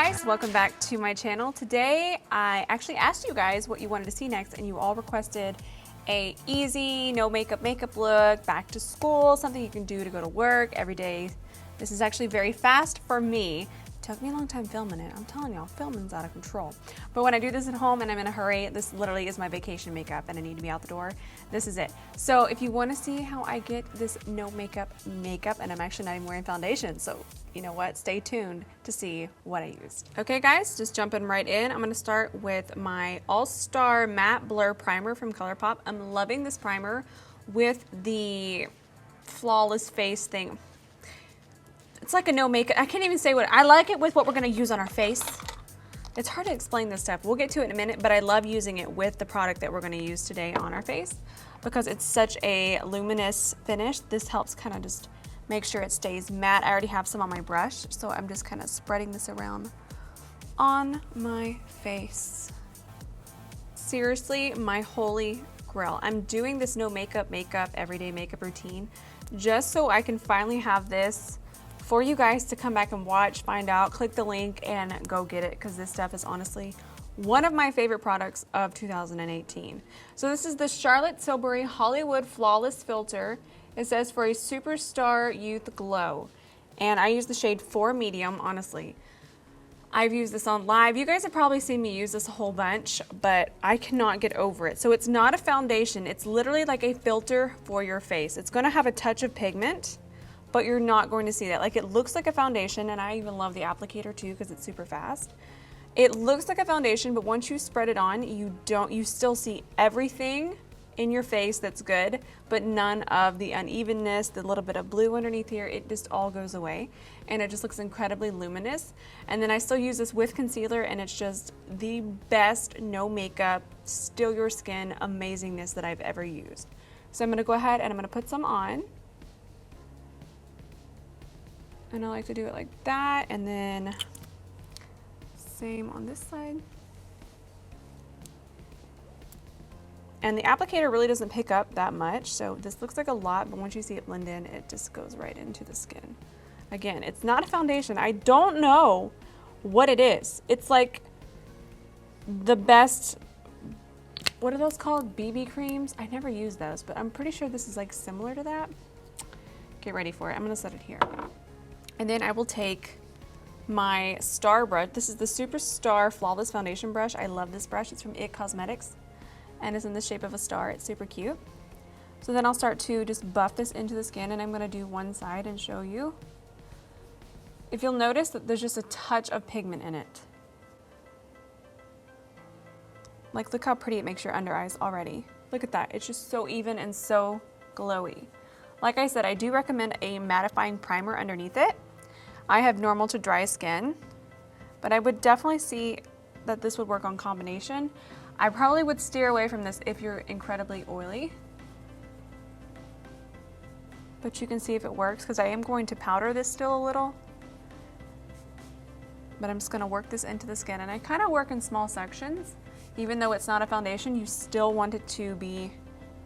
guys, welcome back to my channel. Today I actually asked you guys what you wanted to see next, and you all requested a easy, no makeup look, back to school, something you can do to go to work every day. This is actually very fast for me. Took me a long time filming it. I'm telling y'all, filming's out of control. But when I do this at home and I'm in a hurry, this literally is my vacation makeup and I need to be out the door. This is it. So if you want to see how I get this no makeup, and I'm actually not even wearing foundation, so you know what? Stay tuned to see what I used. Okay guys, just jumping right in. I'm gonna start with my All-Star Matte Blur Primer from ColourPop. I'm loving this primer with the flawless face thing. It's like a no makeup, I can't even say what, I like it with what we're gonna use on our face. It's hard to explain this stuff. We'll get to it in a minute, but I love using it with the product that we're gonna use today on our face because it's such a luminous finish. This helps kind of just make sure it stays matte. I already have some on my brush, so I'm just kind of spreading this around on my face. Seriously, my holy grail. I'm doing this no makeup, everyday makeup routine just so I can finally have this for you guys to come back and watch, find out, click the link and go get it, because this stuff is honestly one of my favorite products of 2018. So this is the Charlotte Tilbury Hollywood Flawless Filter. It says for a superstar youth glow. And I use the shade 4 medium, honestly. I've used this on live. You guys have probably seen me use this a whole bunch, but I cannot get over it. So it's not a foundation. It's literally like a filter for your face. It's gonna have a touch of pigment, but you're not going to see that. Like, it looks like a foundation, and I even love the applicator too because it's super fast. It looks like a foundation, but once you spread it on, you still see everything in your face that's good, but none of the unevenness, the little bit of blue underneath here, it just all goes away. And it just looks incredibly luminous. And then I still use this with concealer, and it's just the best no makeup, still your skin amazingness that I've ever used. So I'm gonna go ahead and I'm gonna put some on. And I like to do it like that, and then same on this side. And the applicator really doesn't pick up that much, so this looks like a lot, but once you see it blend in, it just goes right into the skin. Again, it's not a foundation. I don't know what it is. It's like the best, what are those called? BB creams? I never use those, but I'm pretty sure this is like similar to that. Get ready for it. I'm gonna set it here. And then I will take my star brush. This is the Superstar Flawless Foundation Brush. I love this brush. It's from IT Cosmetics, and it's in the shape of a star. It's super cute. So then I'll start to just buff this into the skin, and I'm gonna do one side and show you. If you'll notice that there's just a touch of pigment in it. Like, look how pretty it makes your under eyes already. Look at that. It's just so even and so glowy. Like I said, I do recommend a mattifying primer underneath it. I have normal to dry skin, but I would definitely see that this would work on combination. I probably would steer away from this if you're incredibly oily. But you can see if it works, because I am going to powder this still a little. But I'm just gonna work this into the skin, and I kind of work in small sections. Even though it's not a foundation, you still want it to be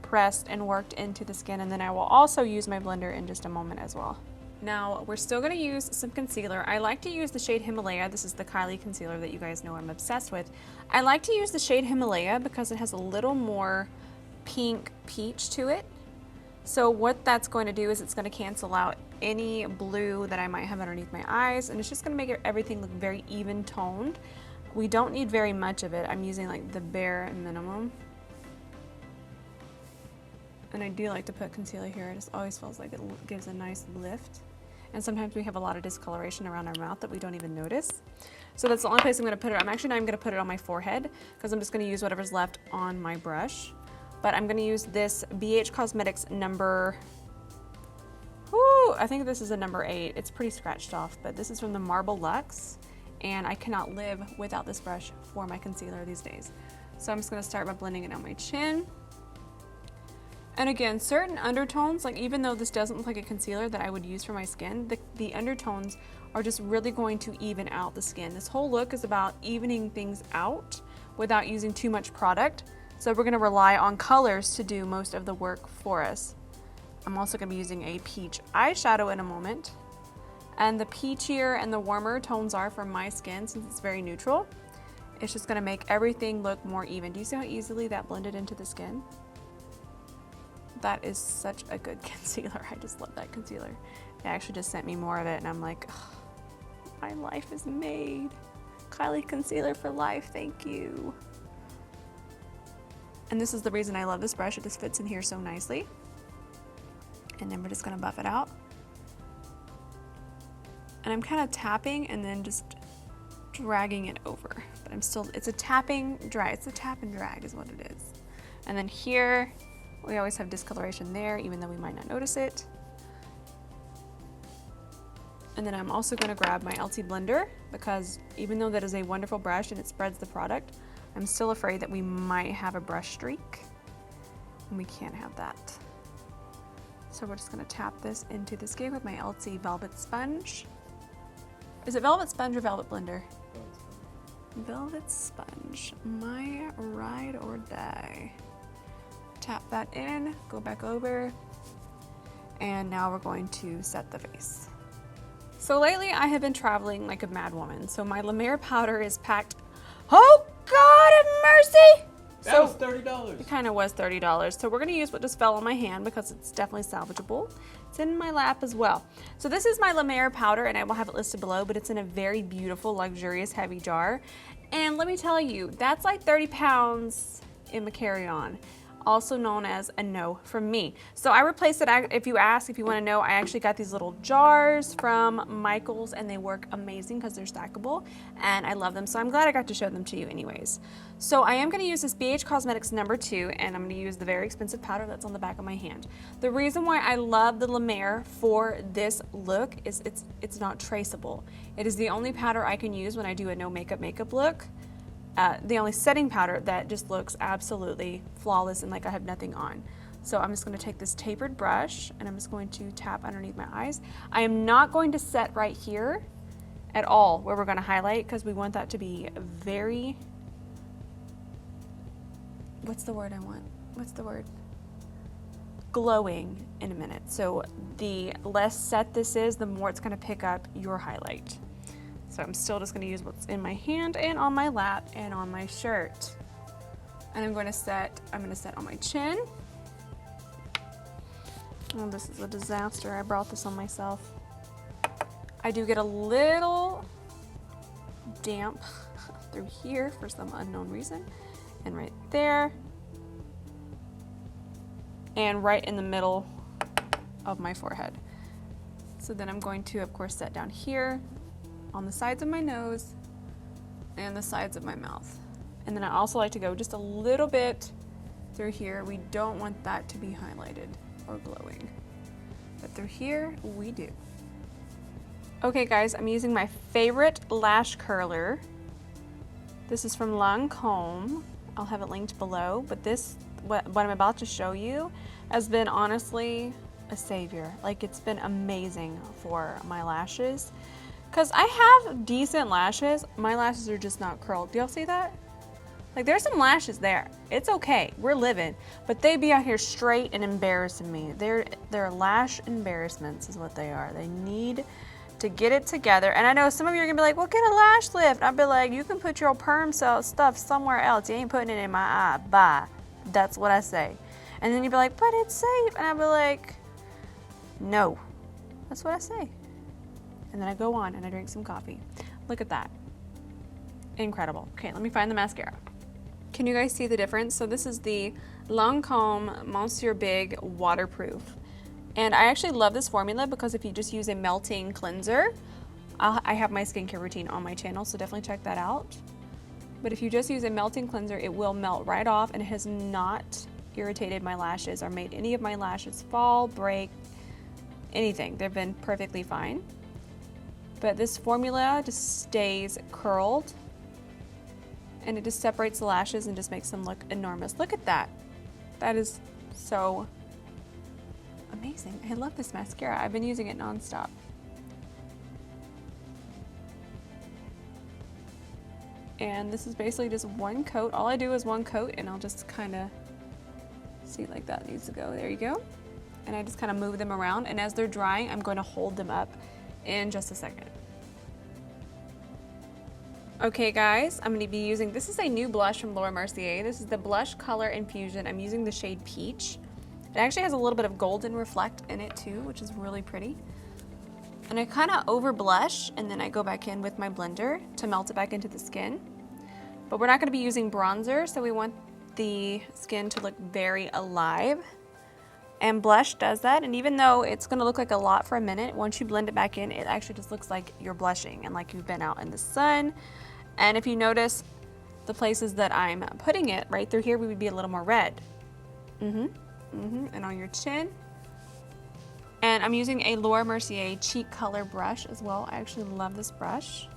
pressed and worked into the skin, and then I will also use my blender in just a moment as well. Now, we're still gonna use some concealer. I like to use the shade Himalaya. This is the Kylie concealer that you guys know I'm obsessed with. I like to use the shade Himalaya because it has a little more pink peach to it. So what that's going to do is it's gonna cancel out any blue that I might have underneath my eyes, and it's just gonna make everything look very even toned. We don't need very much of it. I'm using like the bare minimum. And I do like to put concealer here. It just always feels like it gives a nice lift. And sometimes we have a lot of discoloration around our mouth that we don't even notice. So that's the only place I'm gonna put it. I'm actually not even gonna put it on my forehead because I'm just gonna use whatever's left on my brush. But I'm gonna use this BH Cosmetics number, I think this is a number 8. It's pretty scratched off, but this is from the Marble Luxe. And I cannot live without this brush for my concealer these days. So I'm just gonna start by blending it on my chin. And again, certain undertones, like even though this doesn't look like a concealer that I would use for my skin, the undertones are just really going to even out the skin. This whole look is about evening things out without using too much product. So we're gonna rely on colors to do most of the work for us. I'm also gonna be using a peach eyeshadow in a moment. And the peachier and the warmer tones are for my skin, since it's very neutral. It's just gonna make everything look more even. Do you see how easily that blended into the skin? That is such a good concealer. I just love that concealer. They actually just sent me more of it and I'm like, oh, my life is made. Kylie concealer for life, thank you. And this is the reason I love this brush. It just fits in here so nicely. And then we're just gonna buff it out. And I'm kind of tapping and then just dragging it over. But I'm still, it's a tapping drag. It's a tap and drag is what it is. And then here, we always have discoloration there, even though we might not notice it. And then I'm also gonna grab my LT blender, because even though that is a wonderful brush and it spreads the product, I'm still afraid that we might have a brush streak, and we can't have that. So we're just gonna tap this into the skin with my LT Velvet Sponge. Is it Velvet Sponge or Velvet Blender? Velvet Sponge, my ride or die. Tap that in, go back over, and now we're going to set the face. So lately I have been traveling like a mad woman. So my La Mer powder is packed. Oh God of mercy! That was $30. It kind of was $30. So we're gonna use what just fell on my hand because it's definitely salvageable. It's in my lap as well. So this is my La Mer powder, and I will have it listed below, but it's in a very beautiful, luxurious, heavy jar. And let me tell you, that's like 30 pounds in my carry-on, also known as a no from me. So I replaced it. If you ask, if you want to know, I actually got these little jars from Michaels, and they work amazing because they're stackable, and I love them. So I'm glad I got to show them to you anyways. So I am going to use this BH Cosmetics #2, and I'm going to use the very expensive powder that's on the back of my hand. The reason why I love the La Mer for this look is it's not traceable. It is the only powder I can use when I do a no makeup look. The only setting powder that just looks absolutely flawless and like I have nothing on. So I'm just going to take this tapered brush and I'm just going to tap underneath my eyes. I am not going to set right here at all where we're going to highlight, because we want that to be very, what's the word I want? What's the word? Glowing in a minute. So the less set this is, the more it's going to pick up your highlight. So I'm still just going to use what's in my hand and on my lap and on my shirt. And I'm going to set on my chin. Oh, this is a disaster. I brought this on myself. I do get a little damp through here for some unknown reason. And right there. And right in the middle of my forehead. So then I'm going to, of course, set down here on the sides of my nose and the sides of my mouth. And then I also like to go just a little bit through here. We don't want that to be highlighted or glowing, but through here we do. Okay guys, I'm using my favorite lash curler. This is from LANCôME. I'll have it linked below, but this, what I'm about to show you, has been honestly a savior. Like, it's been amazing for my lashes. Because I have decent lashes, my lashes are just not curled. Do y'all see that? Like, there's some lashes there. It's okay, we're living. But they be out here straight and embarrassing me. They're lash embarrassments is what they are. They need to get it together. And I know some of you are gonna be like, well, get a lash lift. I'd be like, you can put your perm cell stuff somewhere else. You ain't putting it in my eye, bye. That's what I say. And then you'd be like, but it's safe. And I'd be like, no, that's what I say. And then I go on and I drink some coffee. Look at that. Incredible. Okay, let me find the mascara. Can you guys see the difference? So this is the LANCôME Monsieur Big Waterproof. And I actually love this formula because if you just use a melting cleanser, I have my skincare routine on my channel, so definitely check that out. But if you just use a melting cleanser, it will melt right off, and it has not irritated my lashes or made any of my lashes fall, break, anything. They've been perfectly fine. But this formula just stays curled, and it just separates the lashes and just makes them look enormous. Look at that. That is so amazing. I love this mascara. I've been using it nonstop. And this is basically just one coat. All I do is one coat, and I'll just kind of see, like, that needs to go. There you go. And I just kind of move them around, and as they're drying, I'm going to hold them up in just a second. Okay guys, I'm going to be using, this is a new blush from Mercier. This is the Blush Color Infusion. I'm using the shade Peach. It actually has a little bit of golden reflect in it too, which is really pretty. And I kind of over blush, and then I go back in with my blender to melt it back into the skin. But we're not going to be using bronzer, so we want the skin to look very alive. And blush does that, and even though it's going to look like a lot for a minute, once you blend it back in, it actually just looks like you're blushing and like you've been out in the sun. And if you notice the places that I'm putting it, right through here, we would be a little more red. And on your chin. And I'm using a Mercier cheek color brush as well. I actually love this brush.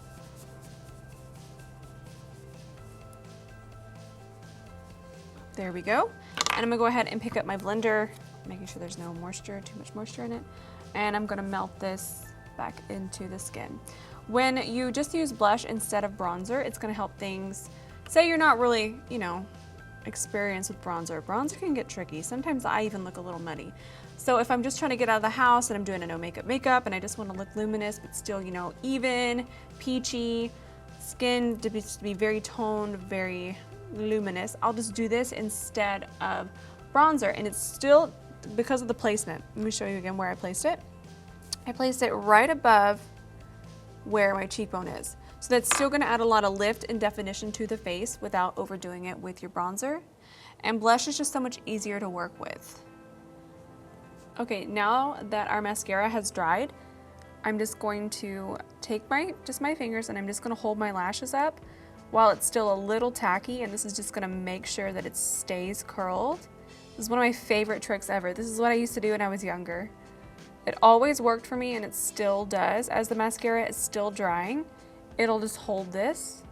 There we go. And I'm gonna go ahead and pick up my blender, making sure there's no moisture, too much moisture in it. And I'm gonna melt this back into the skin. When you just use blush instead of bronzer, it's gonna help things. Say you're not really, you know, experienced with bronzer. Bronzer can get tricky. Sometimes I even look a little muddy. So if I'm just trying to get out of the house and I'm doing a no makeup and I just want to look luminous but still, you know, even, peachy, skin to be very toned, very luminous, I'll just do this instead of bronzer. And it's still, because of the placement, let me show you again where I placed it. I placed it right above where my cheekbone is. So that's still gonna add a lot of lift and definition to the face without overdoing it with your bronzer. And blush is just so much easier to work with. Okay, now that our mascara has dried, I'm just going to take my fingers and I'm just gonna hold my lashes up while it's still a little tacky, and this is just gonna make sure that it stays curled. This is one of my favorite tricks ever. This is what I used to do when I was younger. It always worked for me and it still does. As the mascara is still drying, it'll just hold this.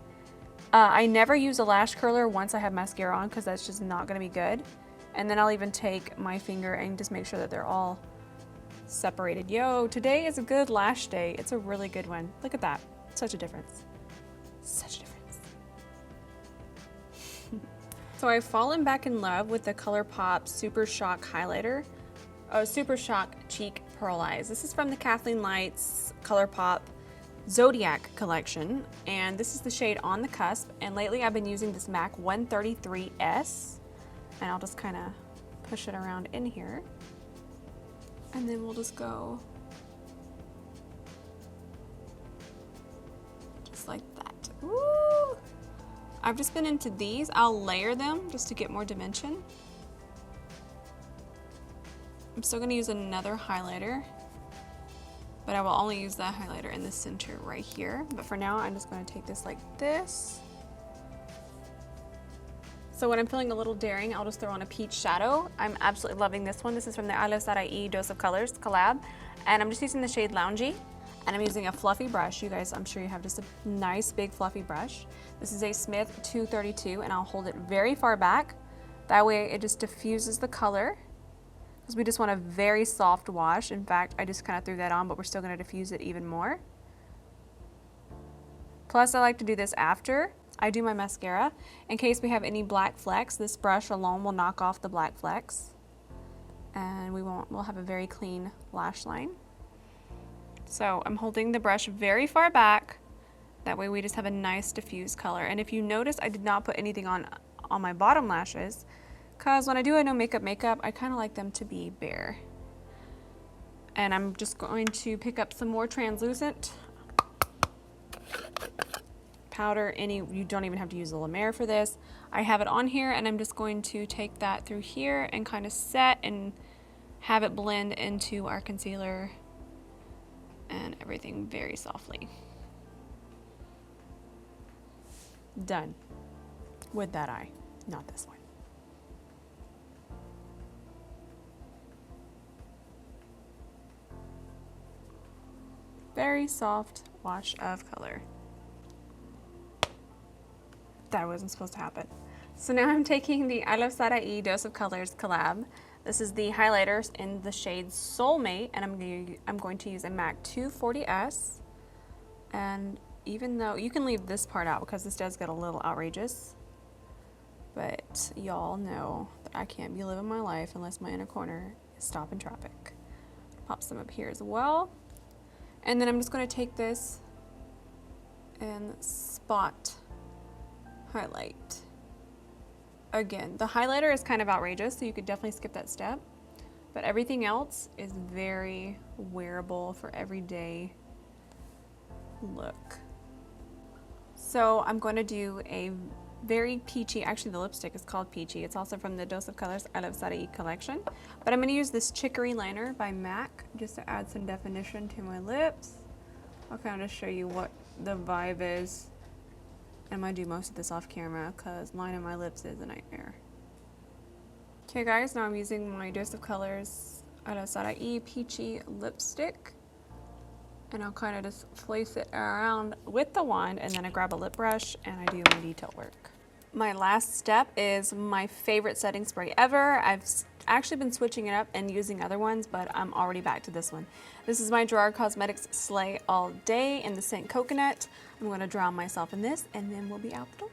I never use a lash curler once I have mascara on because that's just not gonna be good. And then I'll even take my finger and just make sure that they're all separated. Yo, today is a good lash day. It's a really good one. Look at that, such a difference. Such a difference. So I've fallen back in love with the ColourPop Super Shock Highlighter. Super Shock Cheek Pearl Eyes. This is from the Kathleen Lights ColourPop Zodiac collection, and this is the shade On the Cusp. And lately I've been using this MAC 133S, and I'll just kind of push it around in here, and then we'll just go just like that. Woo! I've just been into these. I'll layer them just to get more dimension. I'm still going to use another highlighter, but I will only use that highlighter in the center right here. But for now, I'm just going to take this like this. So when I'm feeling a little daring, I'll just throw on a peach shadow. I'm absolutely loving this one. This is from the ILUVSARAHI Dose of Colors collab, and I'm just using the shade Loungy, and I'm using a fluffy brush. You guys, I'm sure you have just a nice big fluffy brush. This is a Smith 232, and I'll hold it very far back. That way it just diffuses the color, because we just want a very soft wash. In fact, I just kind of threw that on, but we're still going to diffuse it even more. Plus, I like to do this after I do my mascara, in case we have any black flecks. This brush alone will knock off the black flecks, and we'll have a very clean lash line. So I'm holding the brush very far back. That way we just have a nice diffused color. And if you notice, I did not put anything on my bottom lashes, because when I do a no makeup, I kind of like them to be bare. And I'm just going to pick up some more translucent powder. You don't even have to use the MER for this. I have it on here, and I'm just going to take that through here and kind of set and have it blend into our concealer and everything very softly. Done with that eye, not this one. Very soft wash of color. That wasn't supposed to happen. So now I'm taking the ILUVSARAHI Dose of Colors collab. This is the highlighters in the shade Soulmate, and I'm going to use a MAC 240S. And even though you can leave this part out because this does get a little outrageous, but y'all know that I can't be living my life unless my inner corner is stopping traffic. Pop some up here as well. And then I'm just going to take this and spot highlight. Again, the highlighter is kind of outrageous, so you could definitely skip that step. But everything else is very wearable for everyday look. So I'm going to do a very peachy, actually the lipstick is called Peachii. It's also from the Dose of Colors ILUVSARAHI collection. But I'm going to use this Chicory liner by MAC just to add some definition to my lips. I'll kind of show you what the vibe is. I'm going to do most of this off camera because lining my lips is a nightmare. Okay guys, now I'm using my Dose of Colors ILUVSARAHI Peachii lipstick. And I'll kind of just place it around with the wand, and then I grab a lip brush and I do my detail work. My last step is my favorite setting spray ever. I've actually been switching it up and using other ones, but I'm already back to this one. This is my Gerard Cosmetics Slay All Day in the scent Coconut. I'm going to drown myself in this, and then we'll be out the door.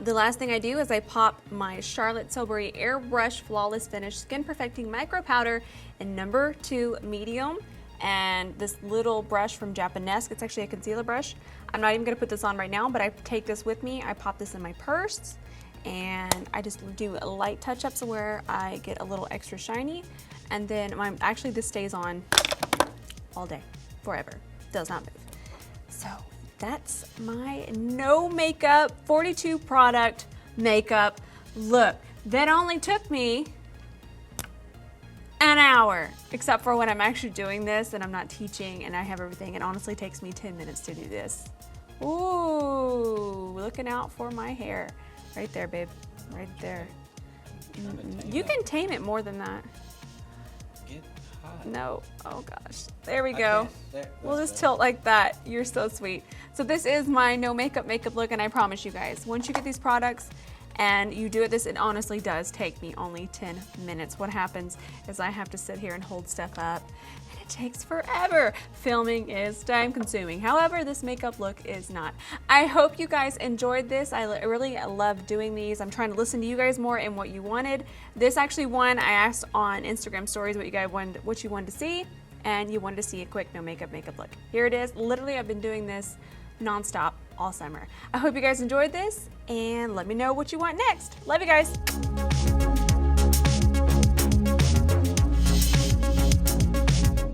The last thing I do is I pop my Charlotte Tilbury Airbrush Flawless Finish Skin Perfecting Micro Powder in number 2 medium. And this little brush from Japanesque, it's actually a concealer brush. I'm not even gonna put this on right now, but I take this with me. I pop this in my purse, and I just do light touch-ups where I get a little extra shiny. And then actually this stays on all day, forever, does not move. So that's my no makeup 42 product makeup look. That only took me an hour, except for when I'm actually doing this and I'm not teaching and I have everything. It honestly takes me 10 minutes to do this. Ooh, looking out for my hair. Right there, babe, right there. You can tame it more than that. Get hot. No, oh gosh, there we go. We'll just tilt like that. You're so sweet. So this is my no makeup look, and I promise you guys, once you get these products, and you do it this, it honestly does take me only 10 minutes. What happens is I have to sit here and hold stuff up, and it takes forever. Filming is time consuming. However, this makeup look is not. I hope you guys enjoyed this. I really love doing these. I'm trying to listen to you guys more and what you wanted. This actually one I asked on Instagram stories what you wanted to see, and you wanted to see a quick no makeup look. Here it is. Literally, I've been doing this nonstop all summer. I hope you guys enjoyed this, and let me know what you want next. Love you guys.